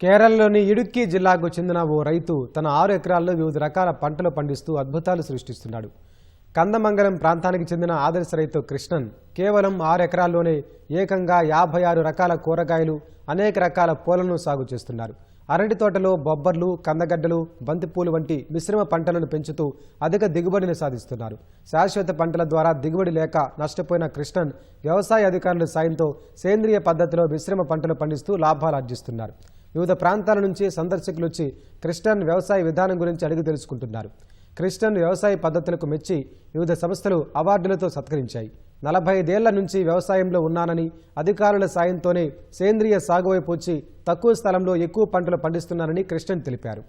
కేరళలోని ఇడుక్కి జిల్లాకు చెందిన ఓ రైతు తన 6 ఎకరాల్లో వివిధ రకాల పంటలు పండిస్తూ అద్భుతాలు సృష్టిస్తున్నాడు. కందమంగళం ప్రాంతానికి చెందిన ఆదర్శ రైతు కృష్ణన్ కేవలం 6 ఎకరాల్లోనే ఏకంగా 56 రకాల కూరగాయలు, అనేక రకాల పూలను సాగు చేస్తున్నారు. అరటి తోటలో బొబ్బర్లు, కందగడ్డలు, బంతిపూలు వంటి మిశ్రమ పంటలను పెంచుతూ అధిక దిగుబడిని సాధిస్తున్నారు. శాశ్వత పంటల ద్వారా దిగుబడి లేక నష్టపోయిన కృష్ణన్ వ్యవసాయ అధికారుల సాయంతో సేంద్రియ పద్ధతిలో మిశ్రమ పంటలు పండిస్తూ లాభాలు ఆర్జిస్తున్నారు. వివిధ ప్రాంతాల నుంచి సందర్శకులు వచ్చి కృష్ణన్ వ్యవసాయ విధానం గురించి అడిగి తెలుసుకుంటున్నారు. కృష్ణన్ వ్యవసాయ పద్ధతులకు మెచ్చి వివిధ సంస్థలు అవార్డులతో సత్కరించాయి. 45 ఏళ్ల నుంచి వ్యవసాయంలో ఉన్నానని, అధికారుల సాయంతోనే సేంద్రియ సాగు వైపు వచ్చి తక్కువ స్థలంలో ఎక్కువ పంటలు పండిస్తున్నారని కృష్ణన్ తెలిపారు.